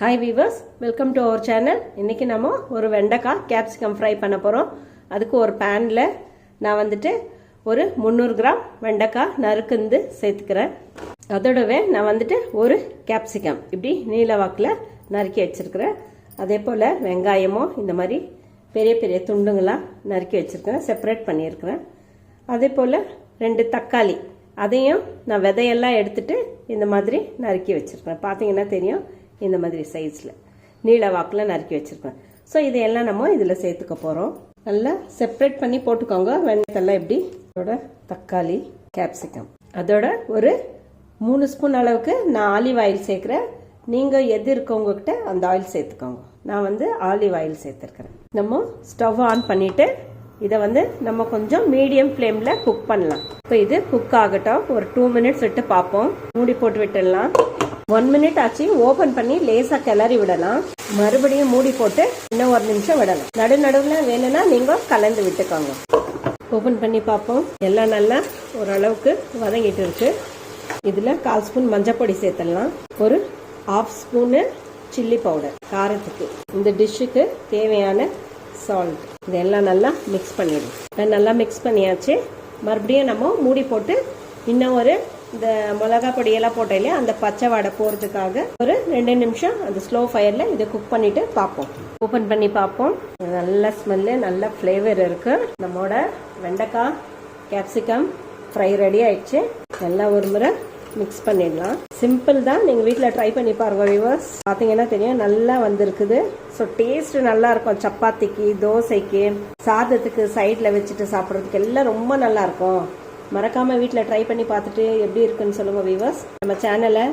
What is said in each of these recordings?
Hi viewers, welcome to our channel. இன்றைக்கி நம்ம ஒரு வெண்டைக்காய் கேப்சிகம் ஃப்ரை பண்ண போகிறோம். அதுக்கு ஒரு பேனில் நான் ஒரு 300 கிராம் வெண்டைக்காய் நறுக்குந்து சேர்த்துக்கிறேன். அதோடவே நான் ஒரு கேப்சிகம் இப்படி நீல வாக்கில் நறுக்கி வச்சுருக்கிறேன். அதே போல் வெங்காயமும் இந்த மாதிரி பெரிய பெரிய துண்டுங்களாக நறுக்கி வச்சுருக்கிறேன், செப்பரேட் பண்ணியிருக்கிறேன். அதே போல் 2 தக்காளி, அதையும் நான் விதையெல்லாம் எடுத்துட்டு இந்த மாதிரி நறுக்கி வச்சுருக்கிறேன். பார்த்தீங்கன்னா தெரியும், இந்த மாதிரி சைஸில் நீல வாக்கில் நறுக்கி வச்சுருக்கேன். ஸோ இதையெல்லாம் நம்ம இதில் சேர்த்துக்க போகிறோம். நல்லா செப்பரேட் பண்ணி போட்டுக்கோங்க வெங்காயத்தெல்லாம். இப்படி அதோட தக்காளி, கேப்சிகம், அதோட ஒரு 3 ஸ்பூன் அளவுக்கு நான் ஆலிவ் ஆயில் சேர்க்குறேன். நீங்கள் எது இருக்கவங்ககிட்ட அந்த ஆயில் சேர்த்துக்கோங்க. நான் ஆலிவ் ஆயில் சேர்த்துருக்கிறேன். நம்ம ஸ்டவ் ஆன் பண்ணிவிட்டு இதை நம்ம கொஞ்சம் மீடியம் ஃப்ளேமில் குக் பண்ணலாம். இப்போ இது குக் ஆகட்டும். ஒரு 2 மினிட்ஸ் விட்டு பார்ப்போம். மூடி போட்டு விட்டுடலாம். 1 மினிட் ஆச்சு. ஓபன் பண்ணி லேசா கிளறி விடலாம். மறுபடியும் மூடி போட்டு இன்னும் 1 நிமிஷம் விடலாம். நடுவில் வேணும்னா நீங்க கலந்து விட்டுக்கோங்க. ஓபன் பண்ணி பார்ப்போம். எல்லாம் நல்லா ஓரளவுக்கு வதங்கிட்டு இருக்கு. இதுல 1/4 ஸ்பூன் மஞ்சப்பொடி சேர்த்துடலாம். ஒரு 1/2 ஸ்பூனு சில்லி பவுடர் காரத்துக்கு. இந்த டிஷ்ஷுக்கு தேவையான சால்ட். இதெல்லாம் நல்லா மிக்ஸ் பண்ணிடலாம். நல்லா மிக்ஸ் பண்ணியாச்சு. மறுபடியும் நம்ம மூடி போட்டு இன்னும் இந்த மிளகா பொடியெல்லாம் போட்டோம் இல்லையா, அந்த பச்சை வாடை போகிறதுக்காக ஒரு 2 நிமிஷம் அந்த ஸ்லோ ஃபயரில் இதை குக் பண்ணிட்டு பார்ப்போம். ஓப்பன் பண்ணி பார்ப்போம். நல்ல ஸ்மெல்லு, நல்ல ஃப்ளேவர் இருக்கு. நம்மளோட வெண்டைக்காய் கேப்சிகம் ஃப்ரை ரெடி ஆயிடுச்சு. நல்லா ஒரு முறை மிக்ஸ் பண்ணிடலாம். சிம்பிள் தான், நீங்கள் வீட்டில் ட்ரை பண்ணி பாருங்க வியூவர்ஸ். பார்த்தீங்கன்னா தெரியும், நல்லா வந்திருக்குது. ஸோ டேஸ்ட் நல்லா இருக்கும். சப்பாத்திக்கு, தோசைக்கு, சாதத்துக்கு சைடில் வச்சுட்டு சாப்பிட்றதுக்கு எல்லாம் ரொம்ப நல்லா இருக்கும். மறக்காம வீட்டில் ட்ரை பண்ணி பார்த்துட்டு எப்படி இருக்குன்னு சொல்லுங்க வீவர்ஸ். நம்ம சேனலை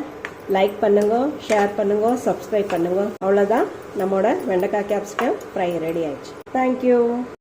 லைக் பண்ணுங்க, ஷேர் பண்ணுங்க, சப்ஸ்கிரைப் பண்ணுங்க. அவ்வளோதான், நம்மளோட வெண்டைக்காய் கேப்சிகம் ஃப்ரை ரெடி ஆயிடுச்சு. தேங்க்யூ.